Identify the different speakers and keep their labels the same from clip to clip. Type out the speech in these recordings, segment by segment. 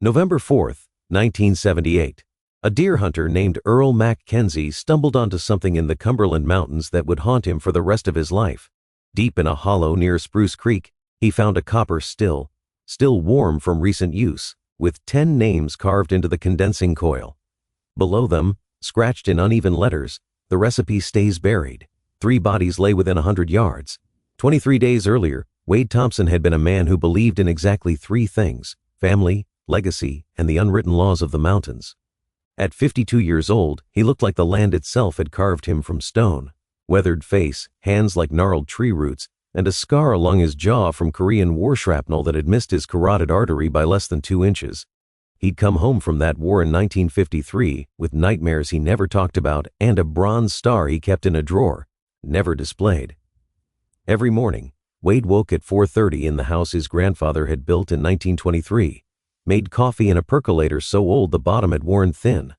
Speaker 1: November 4th, 1978. A deer hunter named Earl Mackenzie stumbled onto something in the Cumberland Mountains that would haunt him for the rest of his life. Deep in a hollow near Spruce Creek, he found a copper still warm from recent use, with 10 names carved into the condensing coil. Below them, scratched in uneven letters, the recipe stays buried. 3 bodies lay within 100 yards. 23 days earlier, Wade Thompson had been a man who believed in exactly 3 things: family, legacy, and the unwritten laws of the mountains. At 52 years old, he looked like the land itself had carved him from stone. Weathered face, hands like gnarled tree roots, and a scar along his jaw from Korean War shrapnel that had missed his carotid artery by less than 2 inches. He'd come home from that war in 1953 with nightmares he never talked about and a bronze star he kept in a drawer, never displayed. Every morning, Wade woke at 4:30 in the house his grandfather had built in 1923, made coffee in a percolator so old the bottom had worn thin,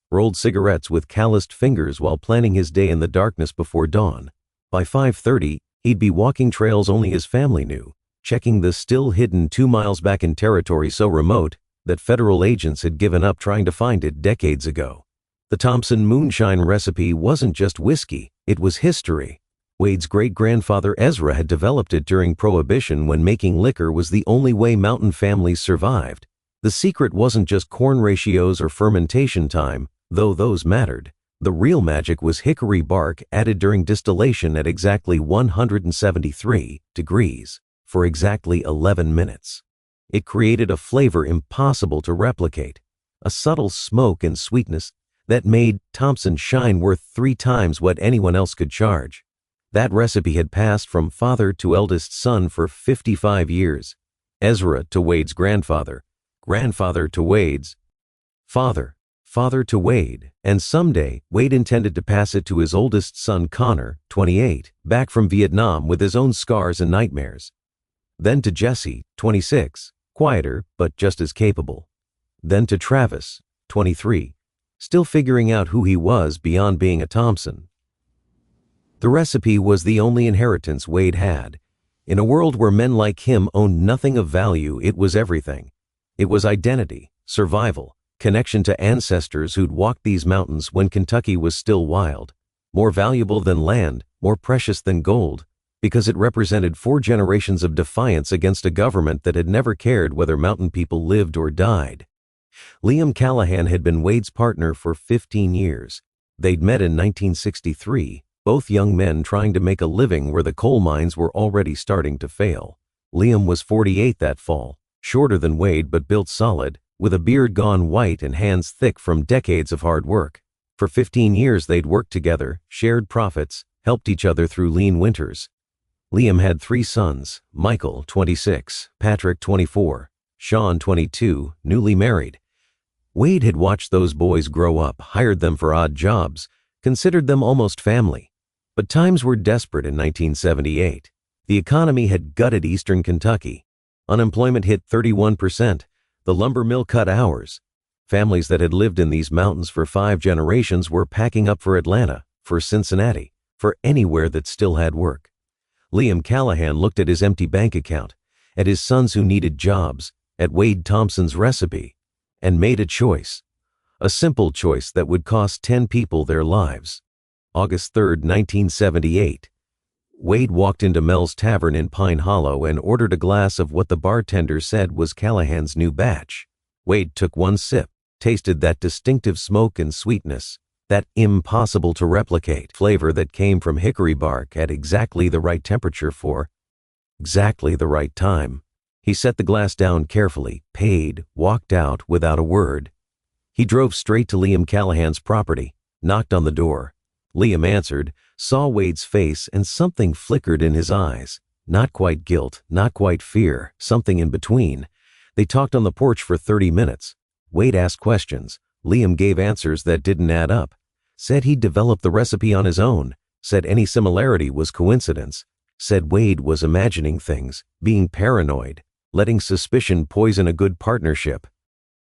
Speaker 1: rolled cigarettes with calloused fingers while planning his day in the darkness before dawn. By 5:30, he'd be walking trails only his family knew, checking the still hidden 2 miles back in territory so remote that federal agents had given up trying to find it decades ago. The Thompson Moonshine recipe wasn't just whiskey, it was history. Wade's great-grandfather Ezra had developed it during Prohibition when making liquor was the only way mountain families survived. The secret wasn't just corn ratios or fermentation time, though those mattered. The real magic was hickory bark added during distillation at exactly 173 degrees for exactly 11 minutes. It created a flavor impossible to replicate, a subtle smoke and sweetness that made Thompson shine worth 3 times what anyone else could charge. That recipe had passed from father to eldest son for 55 years. Ezra to Wade's grandfather, grandfather to Wade's father, father to Wade, and someday Wade intended to pass it to his oldest son Connor, 28, back from Vietnam with his own scars and nightmares. Then to Jesse, 26, quieter but just as capable. Then to Travis, 23, still figuring out who he was beyond being a Thompson. The recipe was the only inheritance Wade had. In a world where men like him owned nothing of value, it was everything. It was identity, survival, connection to ancestors who'd walked these mountains when Kentucky was still wild. More valuable than land, more precious than gold, because it represented 4 generations of defiance against a government that had never cared whether mountain people lived or died. Liam Callahan had been Wade's partner for 15 years. They'd met in 1963. Both young men trying to make a living where the coal mines were already starting to fail. Liam was 48 that fall, shorter than Wade but built solid, with a beard gone white and hands thick from decades of hard work. For 15 years they'd worked together, shared profits, helped each other through lean winters. Liam had 3 sons, Michael, 26, Patrick, 24, Sean, 22, newly married. Wade had watched those boys grow up, hired them for odd jobs, considered them almost family. But times were desperate in 1978. The economy had gutted eastern Kentucky. Unemployment hit 31%. The lumber mill cut hours. Families that had lived in these mountains for 5 generations were packing up for Atlanta, for Cincinnati, for anywhere that still had work. Liam Callahan looked at his empty bank account, at his sons who needed jobs, at Wade Thompson's recipe, and made a choice. A simple choice that would cost 10 people their lives. August 3, 1978. Wade walked into Mel's Tavern in Pine Hollow and ordered a glass of what the bartender said was Callahan's new batch. Wade took 1 sip, tasted that distinctive smoke and sweetness, that impossible to replicate flavor that came from hickory bark at exactly the right temperature for exactly the right time. He set the glass down carefully, paid, walked out without a word. He drove straight to Liam Callahan's property, knocked on the door. Liam answered, saw Wade's face, and something flickered in his eyes. Not quite guilt, not quite fear, something in between. They talked on the porch for 30 minutes. Wade asked questions. Liam gave answers that didn't add up. Said he'd developed the recipe on his own. Said any similarity was coincidence. Said Wade was imagining things, being paranoid, letting suspicion poison a good partnership.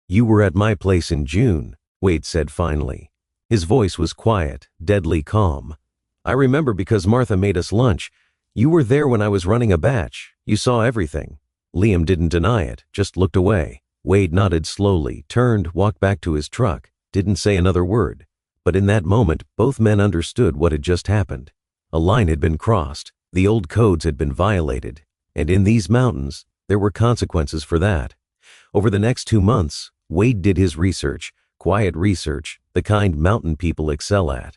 Speaker 1: "You were at my place in June," Wade said finally. His voice was quiet, deadly calm. "I remember because Martha made us lunch. You were there when I was running a batch. You saw everything." Liam didn't deny it, just looked away. Wade nodded slowly, turned, walked back to his truck, didn't say another word. But in that moment, both men understood what had just happened. A line had been crossed, the old codes had been violated, and in these mountains, there were consequences for that. Over the next 2 months, Wade did his research, quiet research, the kind mountain people excel at.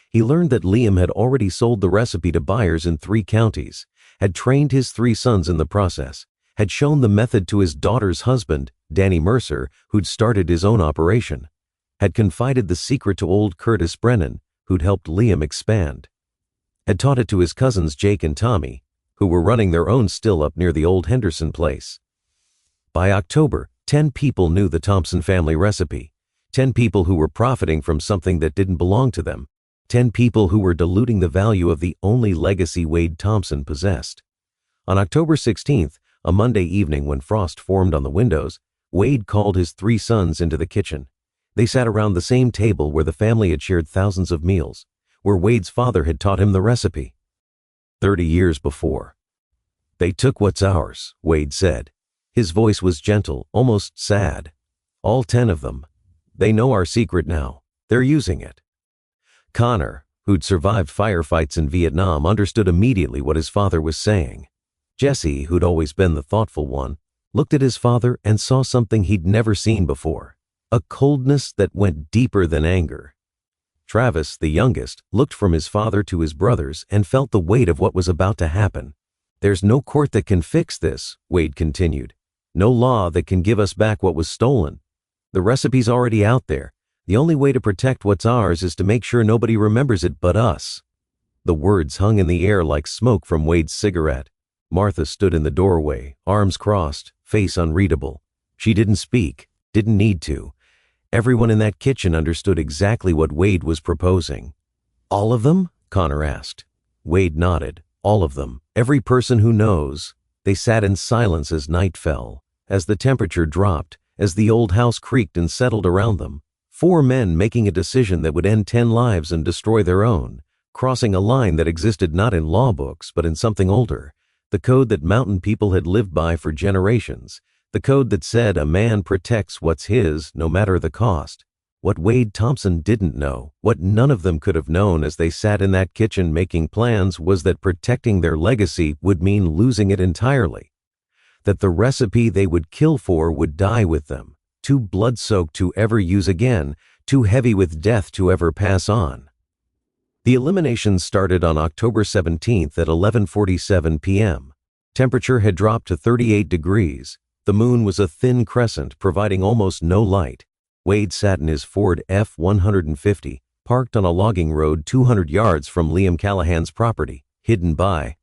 Speaker 1: He learned that Liam had already sold the recipe to buyers in 3 counties, had trained his 3 sons in the process, had shown the method to his daughter's husband, Danny Mercer, who'd started his own operation, had confided the secret to old Curtis Brennan, who'd helped Liam expand, had taught it to his cousins Jake and Tommy, who were running their own still up near the old Henderson place. By October, 10 people knew the Thompson family recipe, 10 people who were profiting from something that didn't belong to them, 10 people who were diluting the value of the only legacy Wade Thompson possessed. On October 16th, a Monday evening when frost formed on the windows, Wade called his 3 sons into the kitchen. They sat around the same table where the family had shared thousands of meals, where Wade's father had taught him the recipe 30 years before. "They took what's ours," Wade said. His voice was gentle, almost sad. "All 10 of them. They know our secret now. They're using it." Connor, who'd survived firefights in Vietnam, understood immediately what his father was saying. Jesse, who'd always been the thoughtful one, looked at his father and saw something he'd never seen before, a coldness that went deeper than anger. Travis, the youngest, looked from his father to his brothers and felt the weight of what was about to happen. "There's no court that can fix this," Wade continued. "No law that can give us back what was stolen. The recipe's already out there. The only way to protect what's ours is to make sure nobody remembers it but us." The words hung in the air like smoke from Wade's cigarette. Martha stood in the doorway, arms crossed, face unreadable. She didn't speak, didn't need to. Everyone in that kitchen understood exactly what Wade was proposing. "All of them?" Connor asked. Wade nodded. "All of them. Every person who knows." They sat in silence as night fell, as the temperature dropped, as the old house creaked and settled around them. 4 men making a decision that would end 10 lives and destroy their own, crossing a line that existed not in law books but in something older, the code that mountain people had lived by for generations, the code that said a man protects what's his no matter the cost. What Wade Thompson didn't know, what none of them could have known as they sat in that kitchen making plans, was that protecting their legacy would mean losing it entirely. That the recipe they would kill for would die with them, too blood-soaked to ever use again, too heavy with death to ever pass on. The elimination started on October 17th at 11:47 p.m. Temperature had dropped to 38 degrees. The moon was a thin crescent, providing almost no light. Wade sat in his Ford F-150, parked on a logging road 200 yards from Liam Callahan's property, hidden by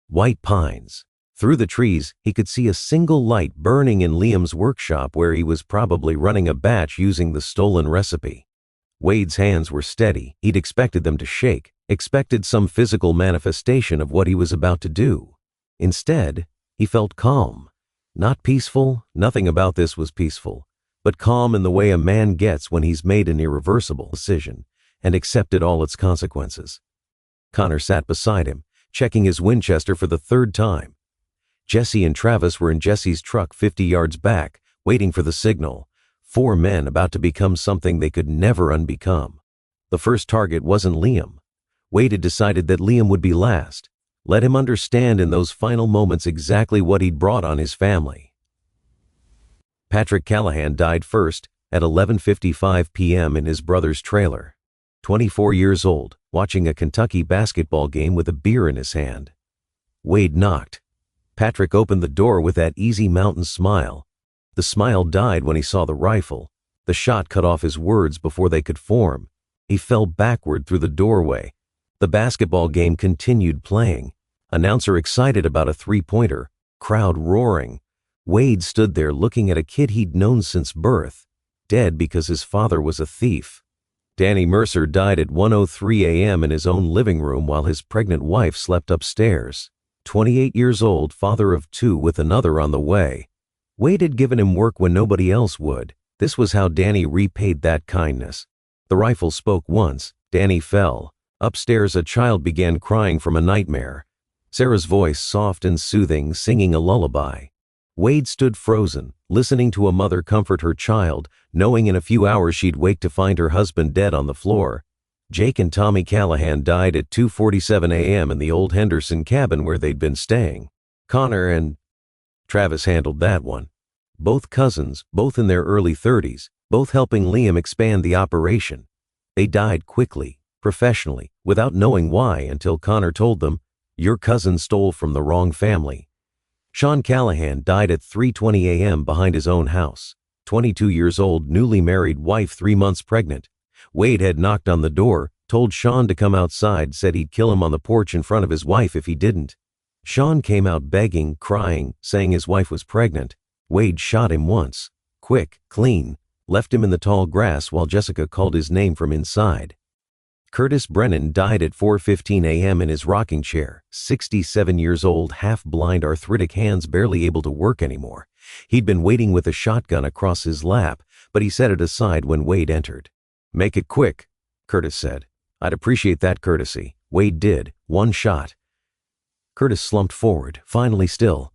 Speaker 1: white pines. Through the trees, he could see a single light burning in Liam's workshop where he was probably running a batch using the stolen recipe. Wade's hands were steady. He'd expected them to shake, expected some physical manifestation of what he was about to do. Instead, he felt calm. Not peaceful, nothing about this was peaceful, but calm in the way a man gets when he's made an irreversible decision and accepted all its consequences. Connor sat beside him, checking his Winchester for the 3rd time. Jesse and Travis were in Jesse's truck 50 yards back, waiting for the signal. 4 men about to become something they could never unbecome. The first target wasn't Liam. Wade had decided that Liam would be last. Let him understand in those final moments exactly what he'd brought on his family. Patrick Callahan died first at 11:55 p.m. in his brother's trailer. 24 years old, watching a Kentucky basketball game with a beer in his hand. Wade knocked. Patrick opened the door with that easy mountain smile. The smile died when he saw the rifle. The shot cut off his words before they could form. He fell backward through the doorway. The basketball game continued playing. Announcer excited about a 3-pointer. Crowd roaring. Wade stood there looking at a kid he'd known since birth, dead because his father was a thief. Danny Mercer died at 1:03 a.m. in his own living room while his pregnant wife slept upstairs. 28 years old, father of 2 with another on the way. Wade had given him work when nobody else would. This was how Danny repaid that kindness. The rifle spoke once. Danny fell. Upstairs, a child began crying from a nightmare. Sarah's voice, soft and soothing, singing a lullaby. Wade stood frozen, listening to a mother comfort her child, knowing in a few hours she'd wake to find her husband dead on the floor. Jake and Tommy Callahan died at 2:47 a.m. in the old Henderson cabin where they'd been staying. Connor and Travis handled that one. Both cousins, both in their early 30s, both helping Liam expand the operation. They died quickly, professionally, without knowing why until Connor told them, "Your cousin stole from the wrong family." Sean Callahan died at 3:20 a.m. behind his own house. 22 years old, newly married, wife 3 months pregnant. Wade had knocked on the door, told Sean to come outside, said he'd kill him on the porch in front of his wife if he didn't. Sean came out begging, crying, saying his wife was pregnant. Wade shot him once. Quick, clean. Left him in the tall grass while Jessica called his name from inside. Curtis Brennan died at 4:15 a.m. in his rocking chair, 67 years old, half-blind, arthritic hands barely able to work anymore. He'd been waiting with a shotgun across his lap, but he set it aside when Wade entered. "Make it quick," Curtis said. "I'd appreciate that courtesy." Wade did. One shot. Curtis slumped forward, finally still.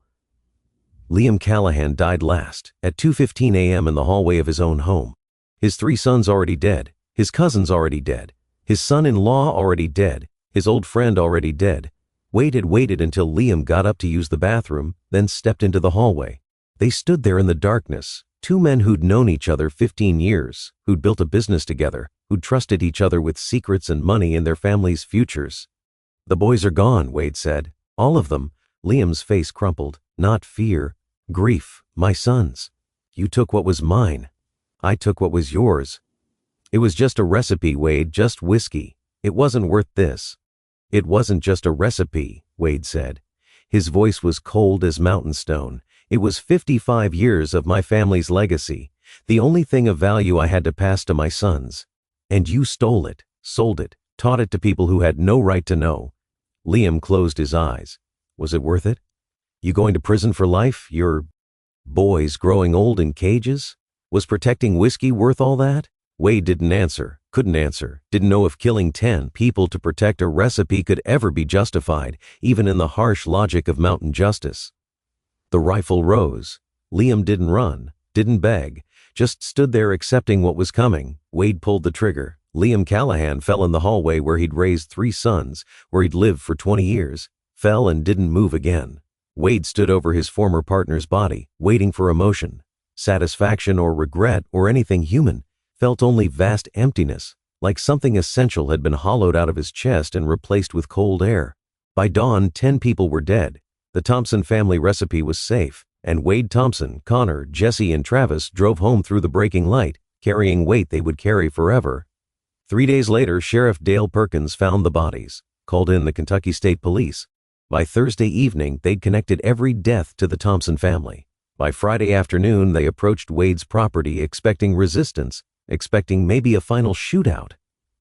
Speaker 1: Liam Callahan died last, at 2:15 a.m. in the hallway of his own home. His 3 sons already dead, his cousins already dead, his son-in-law already dead, his old friend already dead. Wade had waited until Liam got up to use the bathroom, then stepped into the hallway. They stood there in the darkness, 2 men who'd known each other 15 years, who'd built a business together, who'd trusted each other with secrets and money in their families' futures. "The boys are gone," Wade said. "All of them." Liam's face crumpled. "Not fear. Grief. My sons. You took what was mine. I took what was yours." "It was just a recipe, Wade, just whiskey. It wasn't worth this." "It wasn't just a recipe," Wade said. His voice was cold as mountain stone. "It was 55 years of my family's legacy, the only thing of value I had to pass to my sons. And you stole it, sold it, taught it to people who had no right to know." Liam closed his eyes. "Was it worth it? You going to prison for life? Your boys growing old in cages? Was protecting whiskey worth all that?" Wade didn't answer, couldn't answer, didn't know if killing 10 people to protect a recipe could ever be justified, even in the harsh logic of mountain justice. The rifle rose. Liam didn't run, didn't beg, just stood there accepting what was coming. Wade pulled the trigger. Liam Callahan fell in the hallway where he'd raised 3 sons, where he'd lived for 20 years, fell and didn't move again. Wade stood over his former partner's body, waiting for emotion. Satisfaction or regret or anything human. Felt only vast emptiness, like something essential had been hollowed out of his chest and replaced with cold air. By dawn, 10 people were dead. The Thompson family recipe was safe, and Wade Thompson, Connor, Jesse, and Travis drove home through the breaking light, carrying weight they would carry forever. 3 days later, Sheriff Dale Perkins found the bodies, called in the Kentucky State Police. By Thursday evening, they'd connected every death to the Thompson family. By Friday afternoon, they approached Wade's property expecting resistance, expecting maybe a final shootout.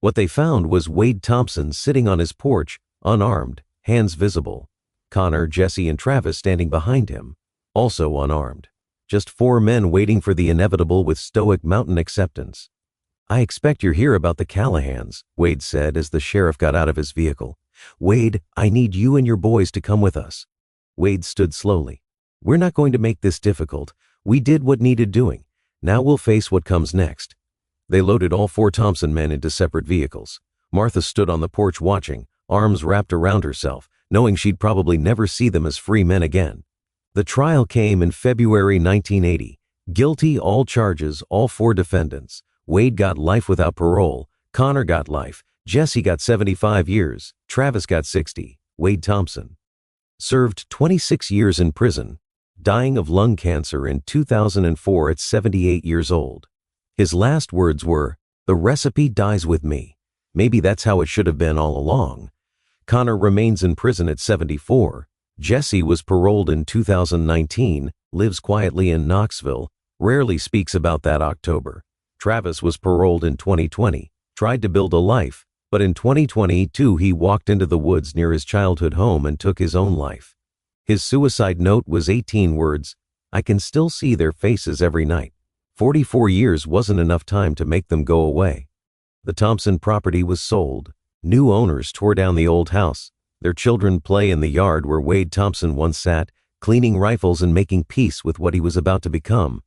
Speaker 1: What they found was Wade Thompson sitting on his porch, unarmed, hands visible. Connor, Jesse, and Travis standing behind him, also unarmed. Just 4 men waiting for the inevitable with stoic mountain acceptance. "I expect you're here about the Callahans," Wade said as the sheriff got out of his vehicle. "Wade, I need you and your boys to come with us." Wade stood slowly. "We're not going to make this difficult. We did what needed doing. Now we'll face what comes next." They loaded all 4 Thompson men into separate vehicles. Martha stood on the porch watching, arms wrapped around herself, knowing she'd probably never see them as free men again. The trial came in February 1980. Guilty all charges, all 4 defendants. Wade got life without parole. Connor got life. Jesse got 75 years. Travis got 60. Wade Thompson served 26 years in prison, dying of lung cancer in 2004 at 78 years old. His last words were, "The recipe dies with me." Maybe that's how it should have been all along. Connor remains in prison at 74. Jesse was paroled in 2019, lives quietly in Knoxville, rarely speaks about that October. Travis was paroled in 2020, tried to build a life, but in 2022 he walked into the woods near his childhood home and took his own life. His suicide note was 18 words, "I can still see their faces every night." 44 years wasn't enough time to make them go away. The Thompson property was sold. New owners tore down the old house. Their children play in the yard where Wade Thompson once sat, cleaning rifles and making peace with what he was about to become.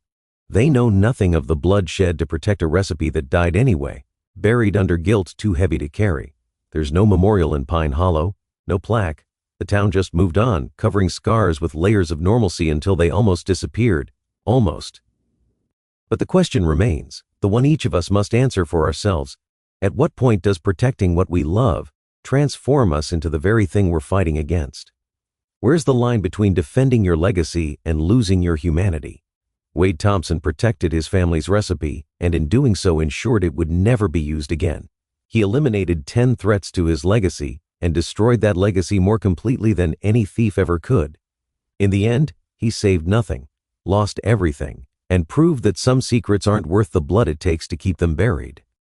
Speaker 1: They know nothing of the blood shed to protect a recipe that died anyway, buried under guilt too heavy to carry. There's no memorial in Pine Hollow, no plaque. The town just moved on, covering scars with layers of normalcy until they almost disappeared. Almost. But the question remains, the one each of us must answer for ourselves. At what point does protecting what we love transform us into the very thing we're fighting against? Where's the line between defending your legacy and losing your humanity? Wade Thompson protected his family's recipe, and in doing so ensured it would never be used again. He eliminated 10 threats to his legacy and destroyed that legacy more completely than any thief ever could. In the end, he saved nothing, lost everything, and proved that some secrets aren't worth the blood it takes to keep them buried.